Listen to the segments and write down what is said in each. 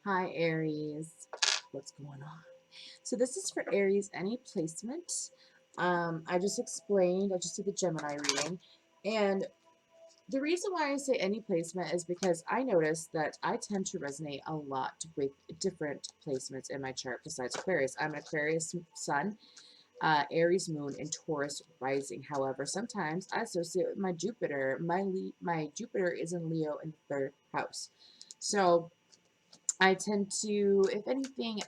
Hi, Aries. What's going on? So this is for Aries, any placement. I just explained, I just did the Gemini reading. And the reason why I say any placement is because I noticed that I tend to resonate a lot with different placements in my chart besides Aquarius. I'm an Aquarius sun, Aries moon, and Taurus rising. However, sometimes I associate with my Jupiter. My Jupiter is in Leo in the third house. So I tend to, if anything,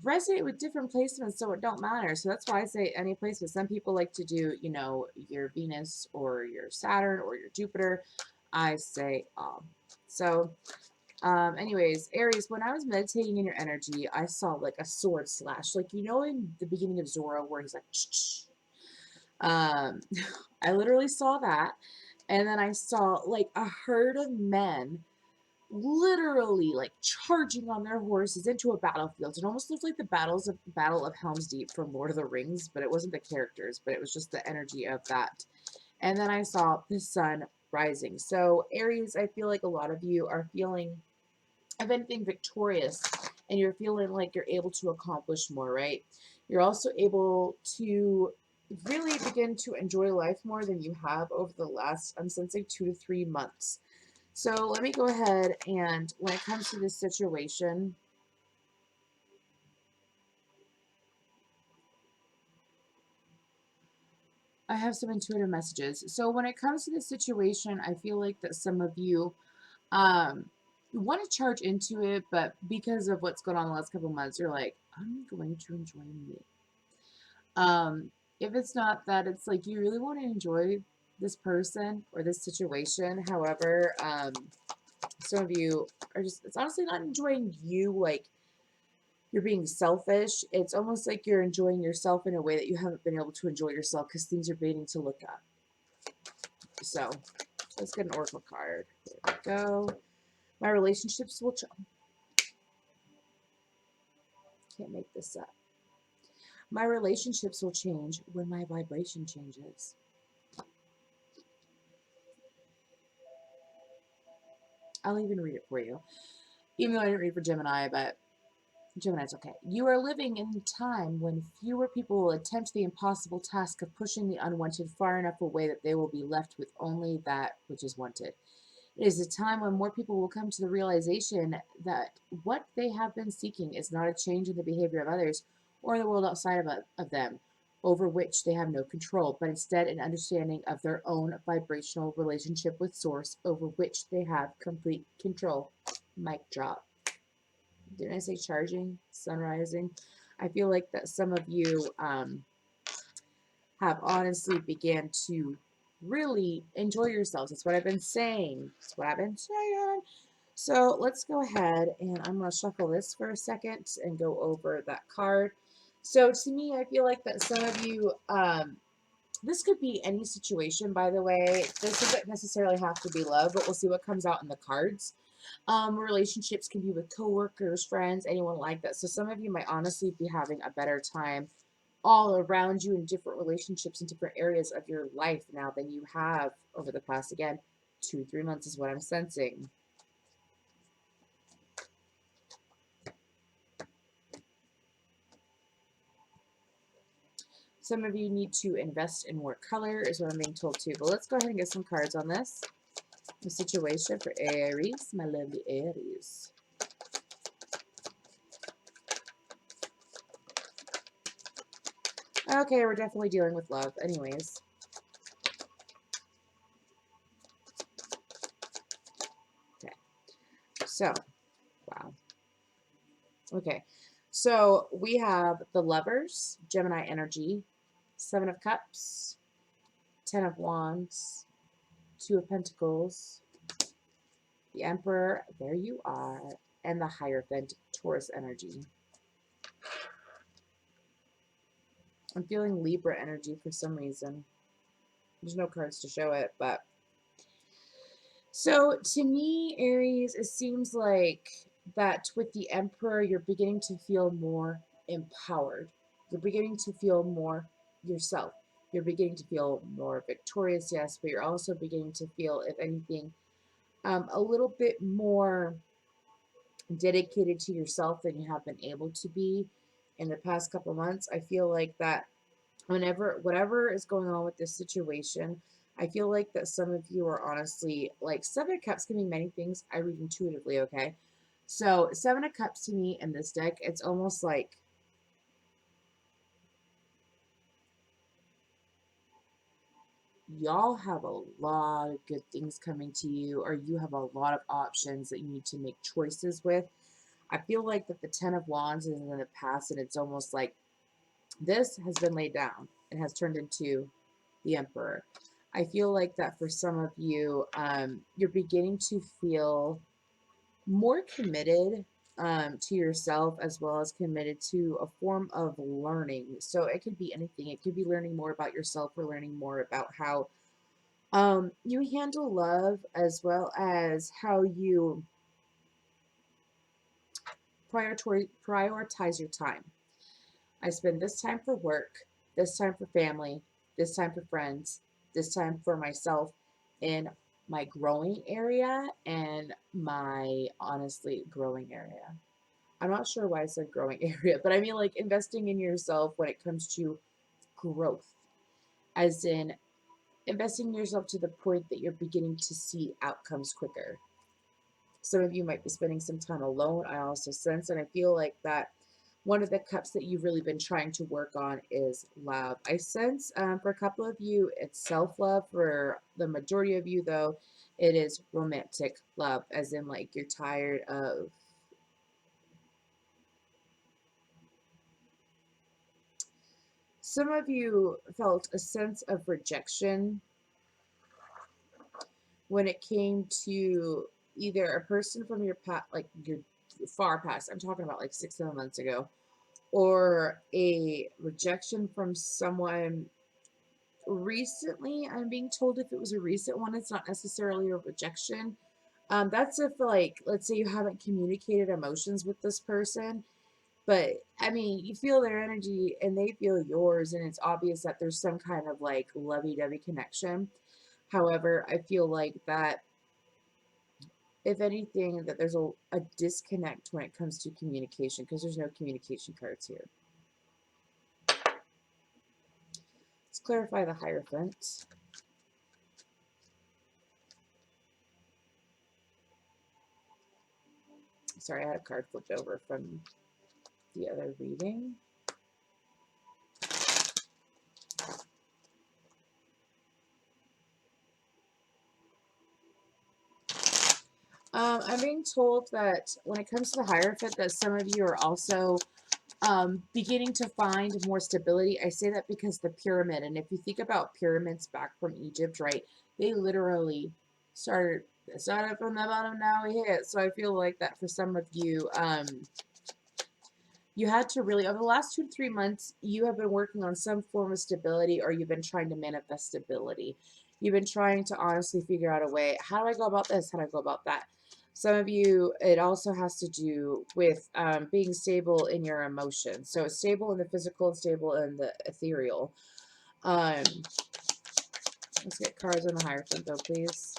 resonate with different placements, so it don't matter. So that's why I say any placement. Some people like to do, your Venus or your Saturn or your Jupiter. I say all. So, anyways, Aries, when I was meditating in your energy, I saw like a sword slash, like in the beginning of Zorro where he's like, um, I literally saw that, and then I saw like a herd of men literally like charging on their horses into a battlefield. It almost looked like the Battle of Helm's Deep from Lord of the Rings, but it wasn't the characters, but it was just the energy of that. And then I saw the sun rising. So Aries, I feel like a lot of you are feeling, if anything, victorious, and you're feeling like you're able to accomplish more, right? You're also able to really begin to enjoy life more than you have over the last, I'm sensing, 2 to 3 months. So let me go ahead and when it comes to this situation, I have some intuitive messages. So when it comes to this situation, I feel like that some of you um, want to charge into it, but because of what's going on the last couple of months, you're like, I'm going to enjoy me. Um, if it's not that, it's like you really want to enjoy this person or this situation. However, some of you are just, it's honestly not enjoying you like you're being selfish. It's almost like you're enjoying yourself in a way that you haven't been able to enjoy yourself because things are beginning to look up. So let's get an oracle card. There we go. My relationships will can't make this up. My relationships will change when my vibration changes. I'll even read it for you. Even though I didn't read for Gemini, but Gemini's okay. You are living in a time when fewer people will attempt the impossible task of pushing the unwanted far enough away that they will be left with only that which is wanted. It is a time when more people will come to the realization that what they have been seeking is not a change in the behavior of others or the world outside of them, over which they have no control, but instead an understanding of their own vibrational relationship with Source, over which they have complete control. Mic drop. Didn't I say charging? Sun rising? I feel like that some of you have honestly began to really enjoy yourselves. That's what I've been saying. That's what I've been saying. So let's go ahead and I'm going to shuffle this for a second and go over that card. So to me, I feel like that some of you, this could be any situation, by the way. This doesn't necessarily have to be love, but we'll see what comes out in the cards. Relationships can be with coworkers, friends, anyone like that. So some of you might honestly be having a better time all around you in different relationships in different areas of your life now than you have over the past, again, 2 3 months is what I'm sensing. Some of you need to invest in more color is what I'm being told too. But let's go ahead and get some cards on this. The situation for Aries, my lovely Aries. Okay, we're definitely dealing with love anyways. Okay, so, wow. Okay, so we have the Lovers, Gemini energy, Seven of Cups, Ten of Wands, Two of Pentacles, the Emperor, there you are, and the Hierophant, Taurus energy. I'm feeling Libra energy for some reason. There's no cards to show it, but so to me, Aries, it seems like that with the Emperor, you're beginning to feel more empowered. You're beginning to feel more yourself. You're beginning to feel more victorious, yes, but you're also beginning to feel, if anything, a little bit more dedicated to yourself than you have been able to be in the past couple months. I feel like that whenever whatever is going on with this situation, I feel like that some of you are honestly like Seven of Cups can be many things. I read intuitively, okay? So Seven of Cups to me in this deck, it's almost like y'all have a lot of good things coming to you, or you have a lot of options that you need to make choices with. I feel like that the Ten of Wands is in the past, and it's almost like this has been laid down and has turned into the Emperor. I feel like that for some of you, you're beginning to feel more committed to yourself as well as committed to a form of learning. So it could be anything. It could be learning more about yourself or learning more about how you handle love as well as how you prioritize your time. I spend this time for work, this time for family, this time for friends, this time for myself in my growing area and my honestly growing area. I'm not sure why I said growing area, but I mean like investing in yourself when it comes to growth, as in investing in yourself to the point that you're beginning to see outcomes quicker. Some of you might be spending some time alone. I also sense, and I feel like that one of the cups that you've really been trying to work on is love. I sense for a couple of you, it's self-love. For the majority of you, though, it is romantic love, as in like you're tired of some of you felt a sense of rejection when it came to either a person from your past, like your far past. I'm talking about like 6, 7 months ago, or a rejection from someone recently. I'm being told if it was a recent one, it's not necessarily a rejection. That's if, like, let's say you haven't communicated emotions with this person, but I mean, you feel their energy and they feel yours, and it's obvious that there's some kind of like lovey dovey connection. However, I feel like that if anything, that there's a disconnect when it comes to communication because there's no communication cards here. Let's clarify the Hierophant. Sorry, I had a card flipped over from the other reading. I'm being told that when it comes to the Hierophant, that some of you are also beginning to find more stability. I say that because the pyramid, and if you think about pyramids back from Egypt, right, they literally started from the bottom, now we hit. So I feel like that for some of you, you had to really, over the last 2 to 3 months, you have been working on some form of stability, or you've been trying to manifest stability. You've been trying to honestly figure out a way. How do I go about this? How do I go about that? Some of you, it also has to do with being stable in your emotions. So stable in the physical and stable in the ethereal. Um, let's get cards on the Hierophant, though, please.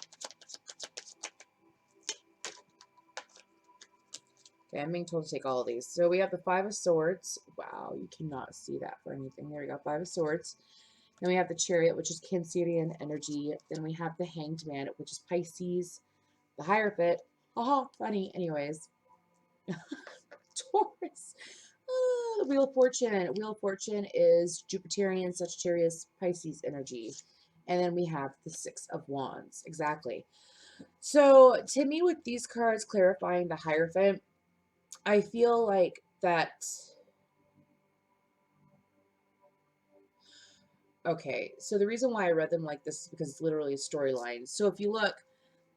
Okay, I'm being told to take all of these. So we have the Five of Swords. Wow, you cannot see that for anything. There we go, Five of Swords. Then we have the Chariot, which is Cancerian energy. Then we have the Hanged Man, which is Pisces. The Hierophant. Haha, funny. Anyways. Taurus. The Wheel of Fortune. Wheel of Fortune is Jupiterian, Sagittarius, Pisces energy. And then we have the Six of Wands. Exactly. So to me, with these cards clarifying the Hierophant, I feel like that. Okay, so the reason why I read them like this is because it's literally a storyline. So if you look,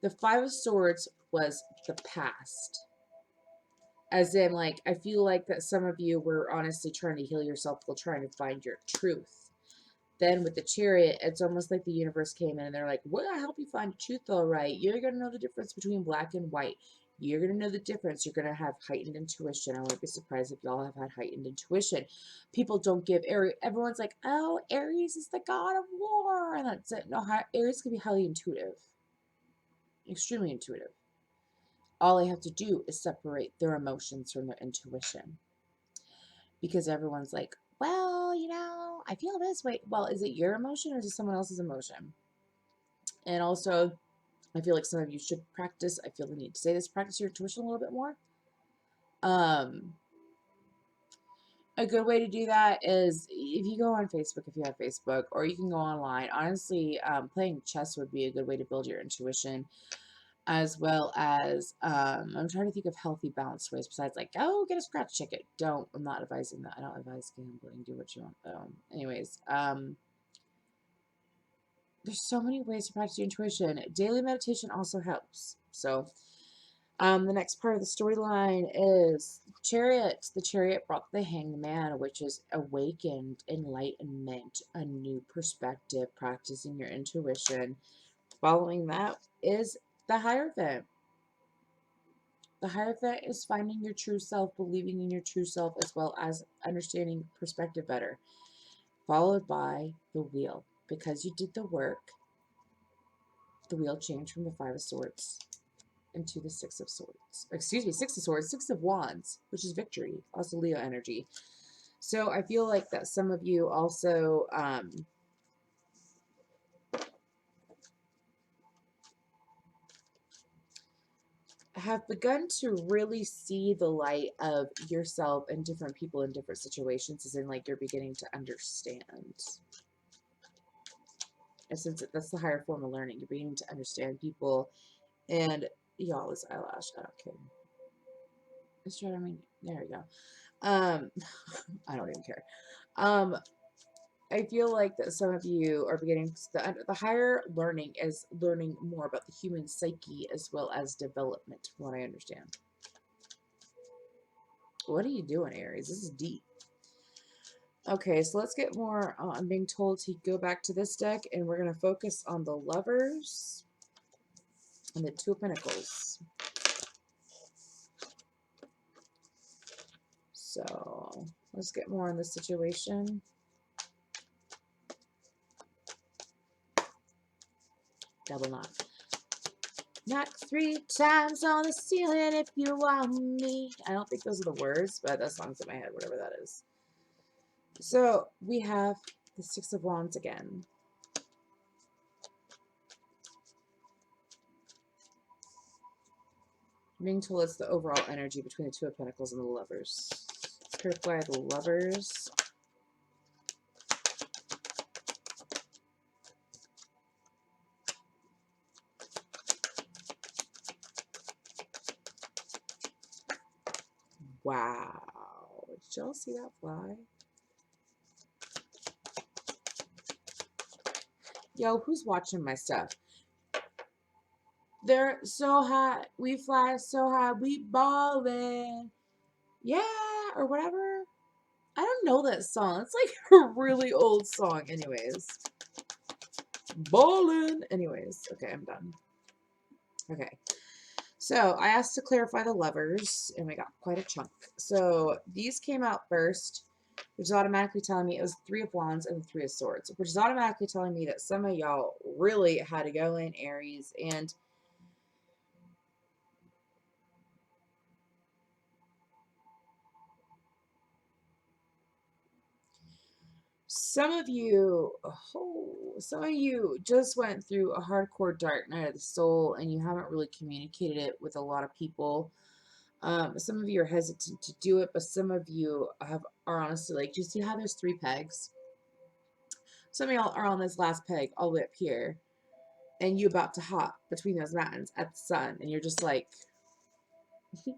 the Five of Swords was the past. As in, like, I feel like that some of you were honestly trying to heal yourself while trying to find your truth. Then with the Chariot, it's almost like the universe came in and they're like, we're going to help you find your truth, all right. You're going to know the difference between black and white. You're going to know the difference. You're going to have heightened intuition. I wouldn't be surprised if y'all have had heightened intuition. People don't give Aries. Everyone's like, oh, Aries is the god of war. And that's it. No, Aries can be highly intuitive. Extremely intuitive. All they have to do is separate their emotions from their intuition. Because everyone's like, well, I feel this way. Well, is it your emotion or is it someone else's emotion? And also, I feel like some of you should practice. I feel the need to say this, practice your intuition a little bit more. A good way to do that is if you go on Facebook, if you have Facebook, or you can go online. Honestly, playing chess would be a good way to build your intuition, as well as I'm trying to think of healthy, balanced ways besides like, oh, get a scratch ticket. Don't. I'm not advising that. I don't advise gambling. Do what you want though. Anyways, there's so many ways to practice your intuition. Daily meditation also helps. So the next part of the storyline is Chariot. The Chariot brought the Hanged Man, which is awakened enlightenment, a new perspective, practicing your intuition. Following that is the Hierophant. The Hierophant is finding your true self, believing in your true self, as well as understanding perspective better. Followed by the Wheel. Because you did the work, the Wheel changed from the Five of Swords into the Six of Swords. Excuse me, Six of Swords, Six of Wands, which is victory. Also Leo energy. So I feel like that some of you also have begun to really see the light of yourself and different people in different situations, as in like you're beginning to understand. And since that's the higher form of learning, you're beginning to understand people. And y'all, this eyelash, I don't care. It's trying to mean, there we go. I don't even care. I feel like that some of you are beginning the higher learning is learning more about the human psyche as well as development, from what I understand. What are you doing, Aries? This is deep. Okay, so let's get more. I'm being told to go back to this deck, and we're going to focus on the Lovers and the Two of Pentacles. So let's get more on this situation. Double knot. Knock 3 times on the ceiling if you want me. I don't think those are the words, but that song's in my head, whatever that is. So we have the Six of Wands again. I'm being told it's the overall energy between the Two of Pentacles and the Lovers. Let's clarify the Lovers. Wow. Did y'all see that fly? Yo, who's watching my stuff? They're so hot. We fly so high. We ballin'. Yeah, or whatever. I don't know that song. It's like a really old song. Anyways. Ballin'. Anyways. Okay, I'm done. Okay. So I asked to clarify the Lovers, and we got quite a chunk. So these came out first, which is automatically telling me it was Three of Wands and the Three of Swords, which is automatically telling me that some of y'all really had to go in Aries, and some of you just went through a hardcore dark night of the soul, and you haven't really communicated it with a lot of people. Some of you are hesitant to do it, but some of you are honestly like, do you see how there's 3 pegs? Some of y'all are on this last peg all the way up here, and you about to hop between those mountains at the sun, and you're just like, I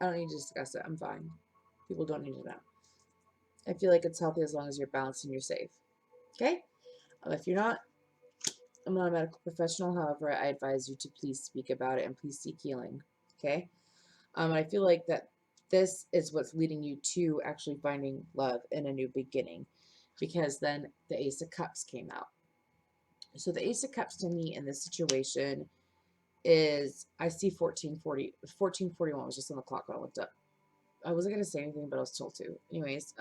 don't need to discuss it. I'm fine. People don't need to know. I feel like it's healthy as long as you're balanced and you're safe. Okay? If you're not, I'm not a medical professional. However, I advise you to please speak about it and please seek healing. Okay? I feel like that this is what's leading you to actually finding love in a new beginning, because then the Ace of Cups came out. So the Ace of Cups to me in this situation is, I see 1440, 1441 was just on the clock when I looked up. I wasn't going to say anything, but I was told to. Anyways,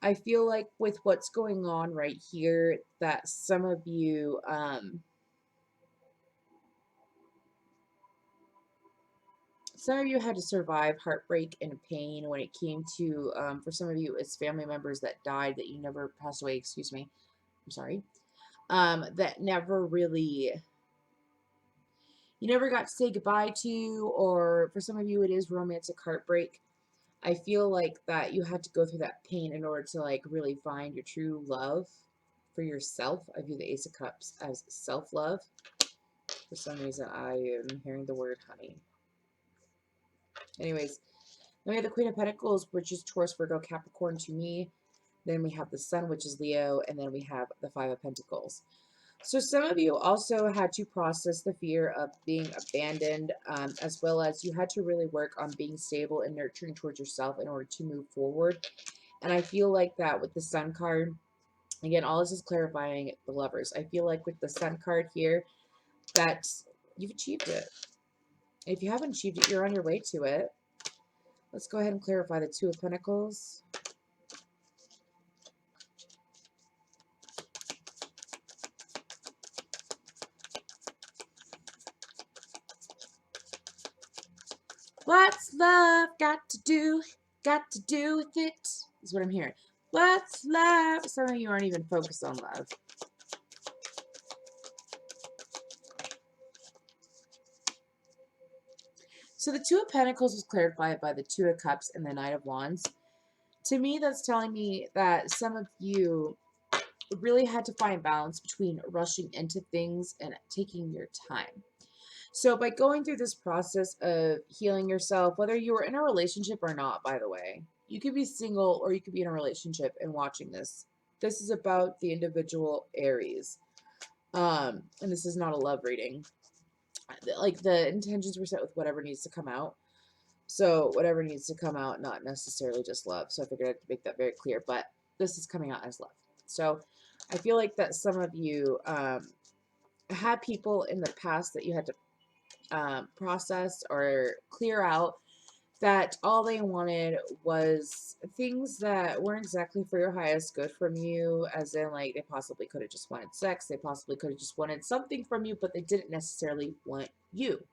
I feel like with what's going on right here, that some of you, Some of you had to survive heartbreak and pain when it came to, for some of you, it's family members that died that you never passed away, excuse me. I'm sorry. That never really, you never got to say goodbye to, or for some of you, it is romantic heartbreak. I feel like that you had to go through that pain in order to like really find your true love for yourself. I view the Ace of Cups as self-love. For some reason, I am hearing the word honey. Anyways, then we have the Queen of Pentacles, which is Taurus, Virgo, Capricorn to me. Then we have the Sun, which is Leo, and then we have the Five of Pentacles. So some of you also had to process the fear of being abandoned, as well as you had to really work on being stable and nurturing towards yourself in order to move forward. And I feel like that with the Sun card, again, all this is clarifying the Lovers. I feel like with the Sun card here, that you've achieved it. If you haven't achieved it, you're on your way to it. Let's go ahead and clarify the Two of Pentacles. What's love got to do with it? Is what I'm hearing. What's love? Some of you aren't even focused on love. So the Two of Pentacles was clarified by the Two of Cups and the Knight of Wands. To me, that's telling me that some of you really had to find balance between rushing into things and taking your time. So by going through this process of healing yourself, whether you were in a relationship or not, by the way, you could be single or you could be in a relationship and watching this. This is about the individual Aries. And this is not a love reading. Like the intentions were set with whatever needs to come out. So whatever needs to come out, not necessarily just love. So I figured I'd make that very clear, but this is coming out as love. So I feel like that some of you had people in the past that you had to process or clear out, that all they wanted was things that weren't exactly for your highest good from you, as in like they possibly could have just wanted sex, they possibly could have just wanted something from you, but they didn't necessarily want you.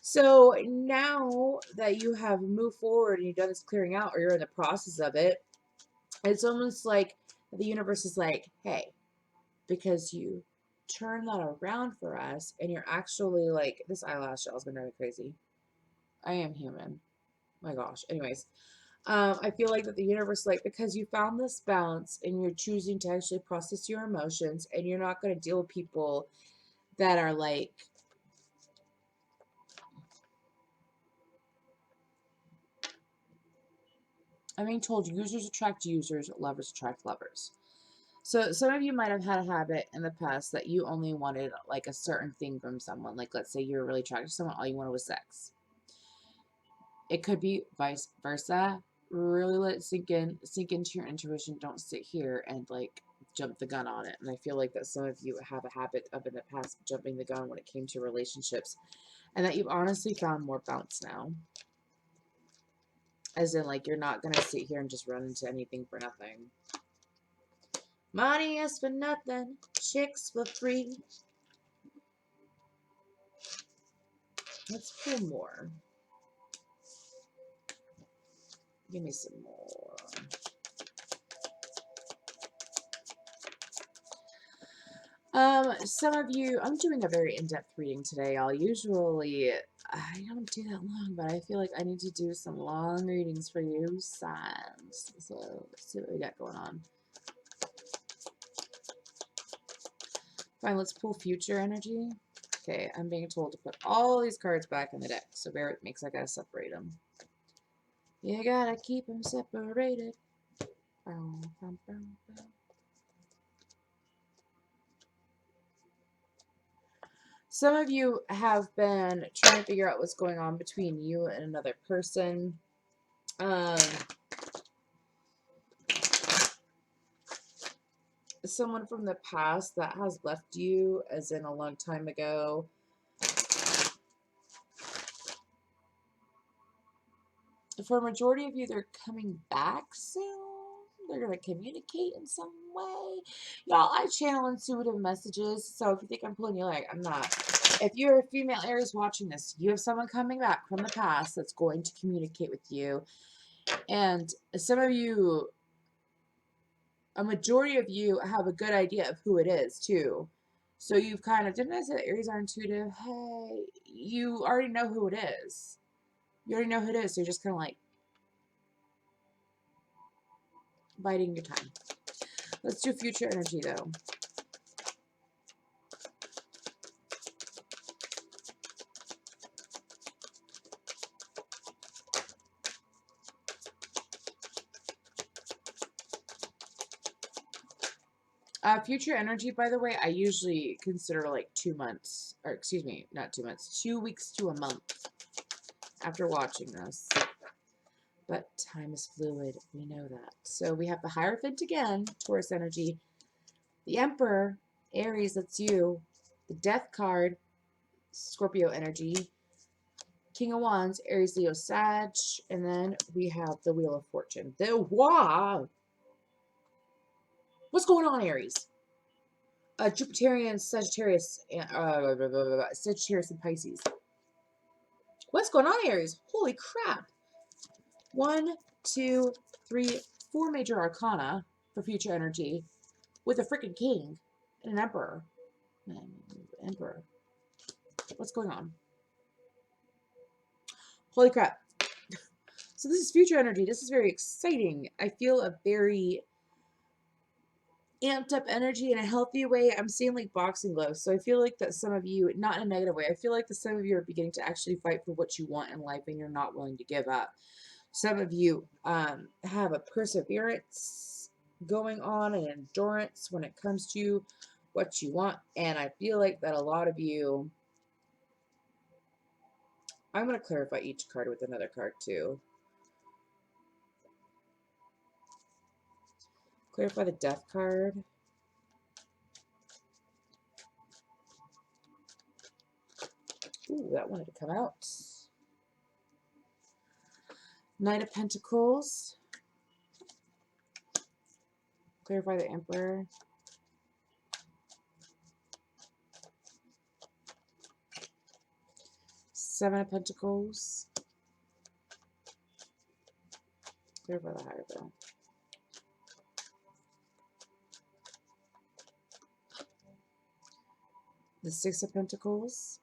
So now that you have moved forward and you've done this clearing out, or you're in the process of it, it's almost like the universe is like, hey, because you turn that around for us and you're actually like, this eyelash gel has been driving me crazy. I am human. My gosh. Anyways, I feel like that the universe, like, because you found this balance and you're choosing to actually process your emotions and you're not going to deal with people that are like, I'm being told users attract users, lovers attract lovers. So some of you might have had a habit in the past that you only wanted like a certain thing from someone. Like let's say you were really attracted to someone, all you wanted was sex. It could be vice versa. Really let it sink into your intuition. Don't sit here and like jump the gun on it. And I feel like that some of you have a habit of in the past jumping the gun when it came to relationships, and that you've honestly found more bounce now. As in, like, you're not gonna sit here and just run into anything for nothing. Money is for nothing, chicks for free. Let's pull more. Give me some more. Some of you, I'm doing a very in-depth reading today, y'all. Usually, I don't do that long, but I feel like I need to do some long readings for you signs. So, let's see what we got going on. Fine, let's pull future energy. Okay, I'm being told to put all these cards back in the deck, so bear with me because I gotta separate them. You gotta keep them separated. Some of you have been trying to figure out what's going on between you and another person. Someone from the past that has left you, as in a long time ago. For a majority of you, they're coming back soon. They're going to communicate in some way. Y'all, I channel intuitive messages, so if you think I'm pulling your leg, I'm not. If you're a female Aries watching this, you have someone coming back from the past that's going to communicate with you. And some of you, a majority of you, have a good idea of who it is too. So you've kind of, didn't I say that Aries are intuitive? Hey, you already know who it is. You already know who it is. So you're just kind of like biding your time. Let's do future energy though. Future energy, by the way, I usually consider like 2 months, or excuse me, not 2 months, 2 weeks to a month after watching this. But time is fluid, we know that. So we have the Hierophant again, Taurus energy, the Emperor, Aries, that's you, the Death card, Scorpio energy, King of Wands, Aries, Leo, Sag, and then we have the Wheel of Fortune. Wow! What's going on, Aries? Jupiterian, Sagittarius, and Pisces. What's going on, Aries? Holy crap! 1, 2, 3, 4 major arcana for future energy with a freaking king and an emperor. Emperor. What's going on? Holy crap. So this is future energy. This is very exciting. I feel a very amped up energy in a healthy way. I'm seeing like boxing gloves. So I feel like that some of you, not in a negative way, I feel like that some of you are beginning to actually fight for what you want in life and you're not willing to give up. Some of you have a perseverance going on, an endurance when it comes to what you want. And I feel like that a lot of you, I'm going to clarify each card with another card too. Clarify the Death card. Ooh, that wanted to come out. Knight of Pentacles. Clarify the Emperor. Seven of Pentacles. Clarify the Hierophant. The Six of Pentacles.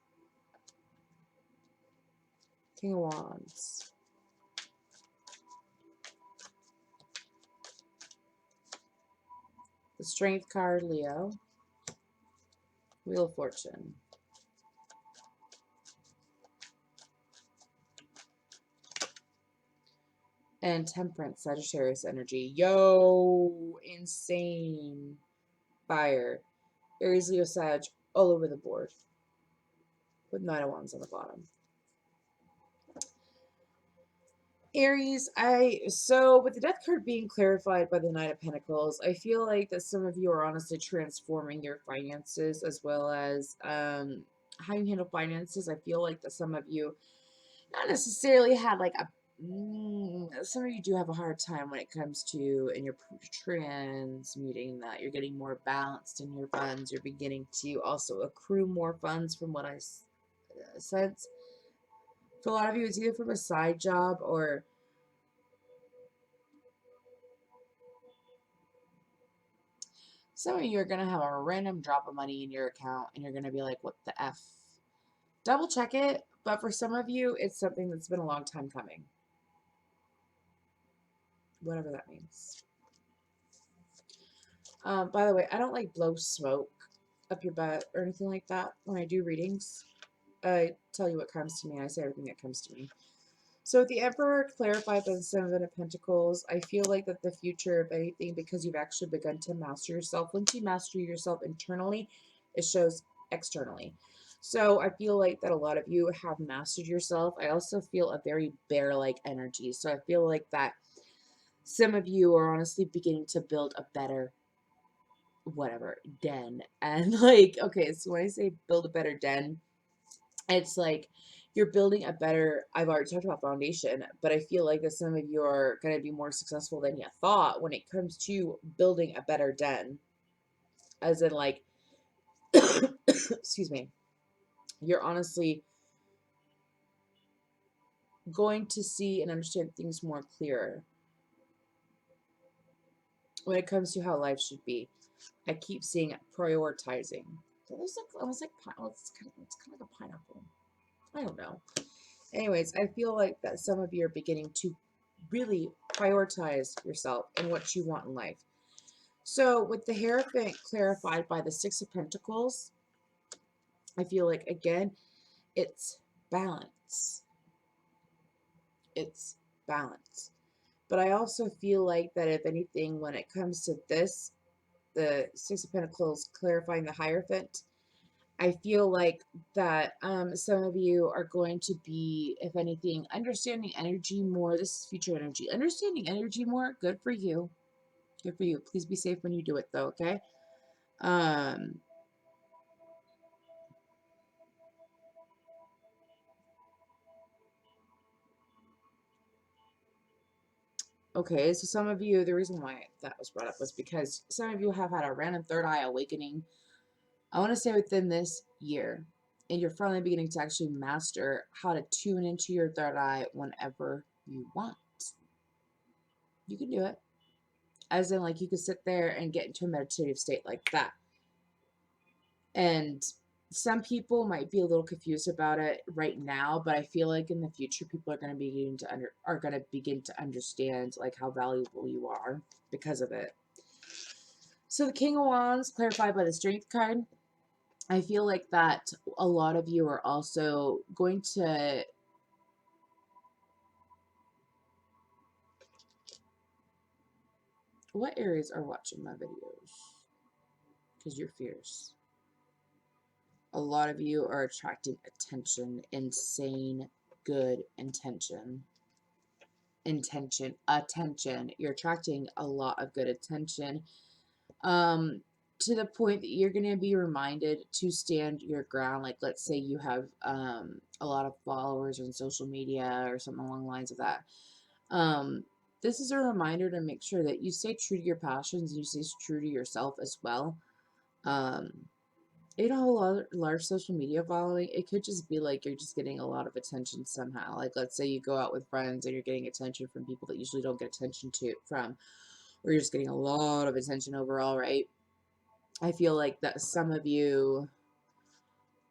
King of Wands. The Strength card, Leo. Wheel of Fortune. And Temperance, Sagittarius energy. Yo, insane. Fire. Aries, Leo, Sag, all over the board. With Knight of Wands on the bottom. Aries, so with the Death card being clarified by the Knight of Pentacles, I feel like that some of you are honestly transforming your finances as well as how you handle finances. I feel like that some of you not necessarily had like a some of you do have a hard time when it comes to and you're transmuting that. You're getting more balanced in your funds. You're beginning to also accrue more funds from what I sense. For a lot of you, it's either from a side job or some of you are going to have a random drop of money in your account and you're going to be like, what the F? Double check it. But for some of you, it's something that's been a long time coming. Whatever that means. By the way, I don't like blow smoke up your butt or anything like that when I do readings. I tell you what comes to me and I say everything that comes to me. So with the Emperor clarified by the Seven of Pentacles, I feel like that the future of anything, because you've actually begun to master yourself. Once you master yourself internally, it shows externally. So I feel like that a lot of you have mastered yourself. I also feel a very bear-like energy. So I feel like that some of you are honestly beginning to build a better whatever den. And like, okay, so when I say build a better den, it's like you're building a better, I've already talked about foundation, but I feel like that some of you are going to be more successful than you thought when it comes to building a better den. As in like, excuse me, You're honestly going to see and understand things more clearer when it comes to how life should be. I keep seeing prioritizing. So there's like almost like it's kind of like a pineapple. I don't know. Anyways, I feel like that some of you are beginning to really prioritize yourself and what you want in life. So with the Hierophant clarified by the Six of Pentacles, I feel like again, it's balance. It's balance. But I also feel like that if anything, when it comes to this, the Six of Pentacles clarifying the Hierophant, I feel like that some of you are going to be, if anything, understanding energy more. This is future energy. Understanding energy more. Good for you. Good for you. Please be safe when you do it, though, okay? Um, okay, so some of you, the reason why that was brought up was because some of you have had a random third eye awakening. I want to say within this year, and you're finally beginning to actually master how to tune into your third eye whenever you want. You can do it. As in, like, you could sit there and get into a meditative state like that. And some people might be a little confused about it right now, but I feel like in the future people are going to begin to understand like how valuable you are because of it. So the King of Wands clarified by the Strength card. I feel like that a lot of you are also going to what areas are watching my videos? Because you're fierce. A lot of you are attracting attention, insane good attention. You're attracting a lot of good attention. To the point that you're going to be reminded to stand your ground. Like, let's say you have a lot of followers on social media or something along the lines of that. Um, this is a reminder to make sure that you stay true to your passions and you stay true to yourself as well. Um, you don't have a large social media following. It could just be like you're just getting a lot of attention somehow. Like, let's say you go out with friends and you're getting attention from people that usually don't get attention from, or you're just getting a lot of attention overall, right? I feel like that some of you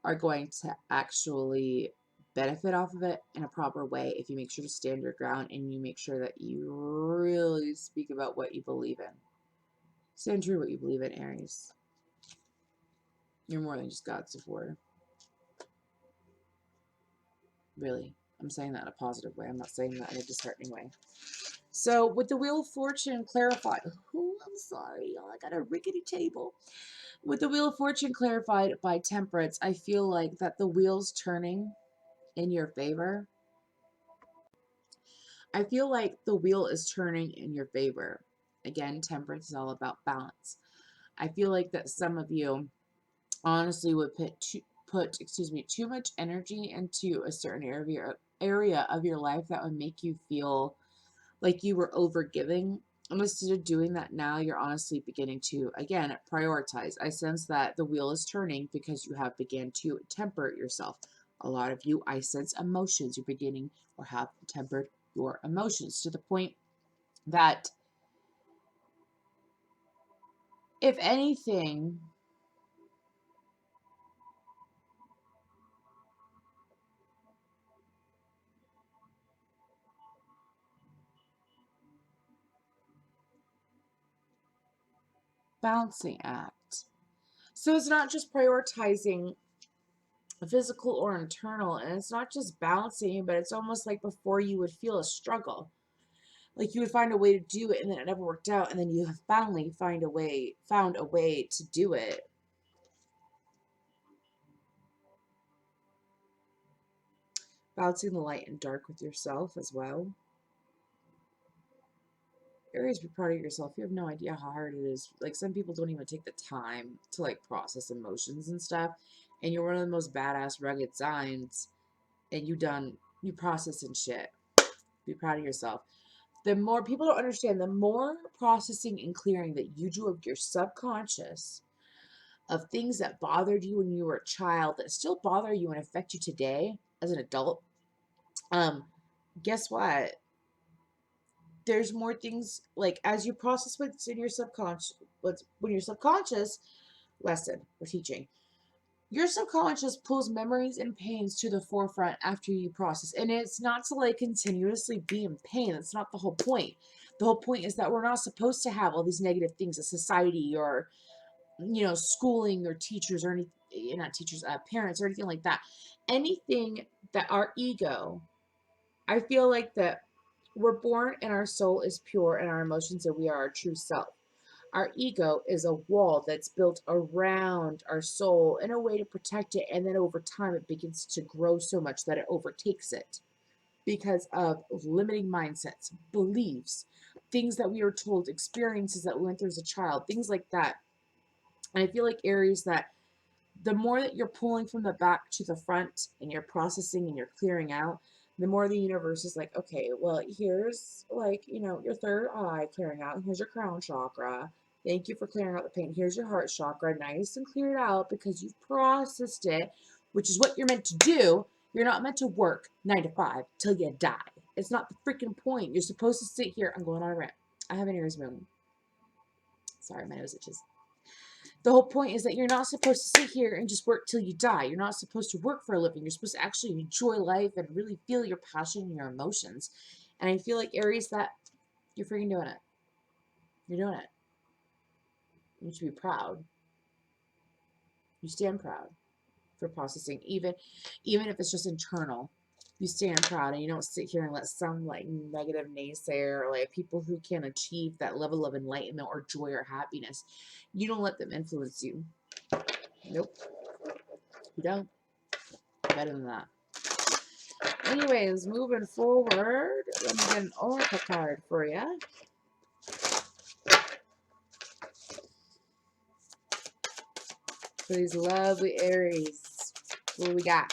are going to actually benefit off of it in a proper way if you make sure to stand your ground and you make sure that you really speak about what you believe in. Stand true to what you believe in, Aries. You're more than just God's supporter. Really. I'm saying that in a positive way. I'm not saying that in a disheartening way. So with the Wheel of Fortune clarified, oh, I'm sorry, I got a rickety table. With the Wheel of Fortune clarified by Temperance, I feel like that the wheel's turning in your favor. I feel like the wheel is turning in your favor. Again, Temperance is all about balance. I feel like that some of you honestly would put too much energy into a certain area of your life that would make you feel like you were overgiving. And instead of doing that now, you're honestly beginning to, again, prioritize. I sense that the wheel is turning because you have began to temper yourself. A lot of you, I sense emotions. You're beginning or have tempered your emotions to the point that, if anything, balancing act. So it's not just prioritizing physical or internal, and it's not just balancing, but it's almost like before you would feel a struggle. Like you would find a way to do it and then it never worked out, and then you have finally found a way to do it. Balancing the light and dark with yourself as well. Aries, be proud of yourself. You have no idea how hard it is. Like, some people don't even take the time to like process emotions and stuff. And you're one of the most badass rugged signs, and you process and shit. Be proud of yourself. The more people don't understand, the more processing and clearing that you do of your subconscious, of things that bothered you when you were a child that still bother you and affect you today as an adult, um, guess what? There's more things, like, as you process what's in your subconscious, what's when your subconscious lesson we're teaching, your subconscious pulls memories and pains to the forefront after you process. And it's not to like continuously be in pain. That's not the whole point. The whole point is that we're not supposed to have all these negative things as society, or schooling, or teachers, or any, not teachers, parents, or anything like that. Anything that our ego, I feel like that we're born and our soul is pure and our emotions, and we are our true self. Our ego is a wall that's built around our soul in a way to protect it, and then over time it begins to grow so much that it overtakes it because of limiting mindsets, beliefs, things that we were told, experiences that we went through as a child, things like that. And I feel like Aries, that the more that you're pulling from the back to the front and you're processing and you're clearing out, the more the universe is like, okay, well, here's like, your third eye clearing out. Here's your crown chakra. Thank you for clearing out the pain. Here's your heart chakra, nice and cleared out because you've processed it, which is what you're meant to do. You're not meant to work 9 to 5 till you die. It's not the freaking point. You're supposed to sit here. I'm going on a rant. I have an Aries moon. Sorry, my nose itches. The whole point is that you're not supposed to sit here and just work till you die. You're not supposed to work for a living. You're supposed to actually enjoy life and really feel your passion and your emotions. And I feel like Aries, that you're freaking doing it. You're doing it. You should be proud. You stand proud for processing, even if it's just internal. You stand proud, and you don't sit here and let some like negative naysayer, or like people who can't achieve that level of enlightenment or joy or happiness, you don't let them influence you. Nope, you don't. Better than that. Anyways, moving forward, let me get an oracle card for you. For these lovely Aries. What do we got?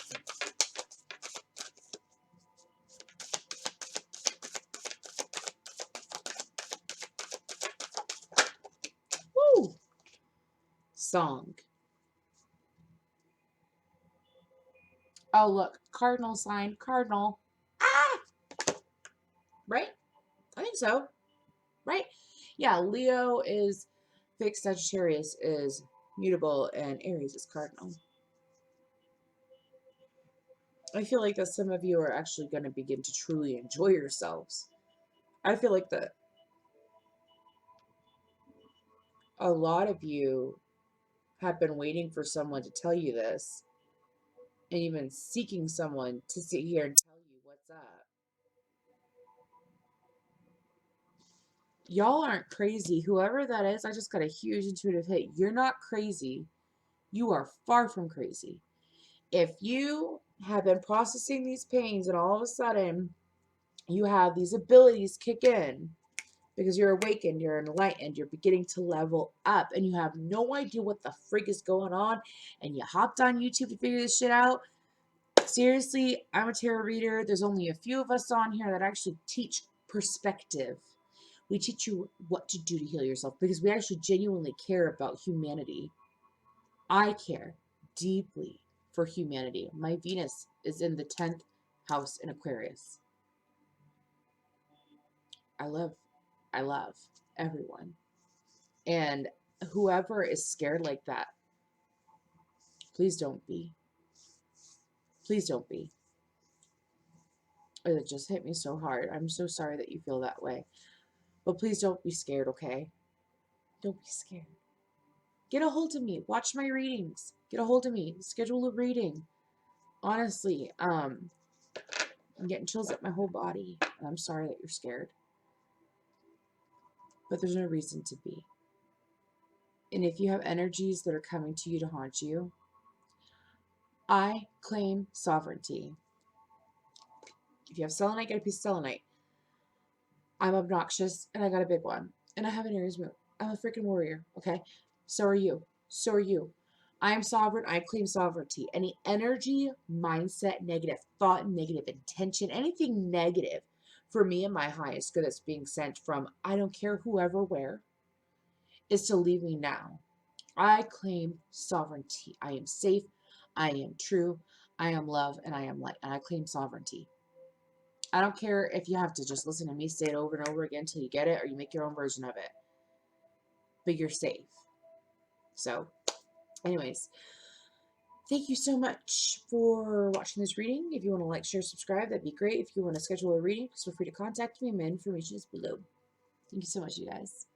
Woo! Song. Oh, look. Cardinal sign. Cardinal. Ah! Right? I think so. Right? Yeah, Leo is fixed, Sagittarius is mutable, and Aries is cardinal. I feel like that some of you are actually going to begin to truly enjoy yourselves. I feel like that a lot of you have been waiting for someone to tell you this, and you've been seeking someone to sit here and tell you what's up. Y'all aren't crazy. Whoever that is, I just got a huge intuitive hit. You're not crazy. You are far from crazy. If you have been processing these pains and all of a sudden you have these abilities kick in because you're awakened, you're enlightened, you're beginning to level up, and you have no idea what the frig is going on, and you hopped on YouTube to figure this shit out. Seriously, I'm a tarot reader. There's only a few of us on here that actually teach perspective. We teach you what to do to heal yourself because we actually genuinely care about humanity. I care deeply for humanity. My Venus is in the 10th house in Aquarius. I love everyone. And whoever is scared like that, please don't be. Please don't be. It just hit me so hard. I'm so sorry that you feel that way. But please don't be scared, okay? Don't be scared. Get a hold of me. Watch my readings. Get a hold of me. Schedule a reading. Honestly, I'm getting chills up my whole body. And I'm sorry that you're scared. But there's no reason to be. And if you have energies that are coming to you to haunt you, I claim sovereignty. If you have selenite, get a piece of selenite. I'm obnoxious, and I got a big one. And I have an Aries moon. I'm a freaking warrior, okay? So are you. So are you. I am sovereign. I claim sovereignty. Any energy, mindset, negative thought, negative intention, anything negative for me and my highest good that's being sent from I don't care whoever where is to leave me now. I claim sovereignty. I am safe. I am true. I am love, and I am light. And I claim sovereignty. I don't care if you have to just listen to me say it over and over again until you get it or you make your own version of it. But you're safe. So, anyways, thank you so much for watching this reading. If you want to like, share, subscribe, that'd be great. If you want to schedule a reading, feel free to contact me. My information is below. Thank you so much, you guys.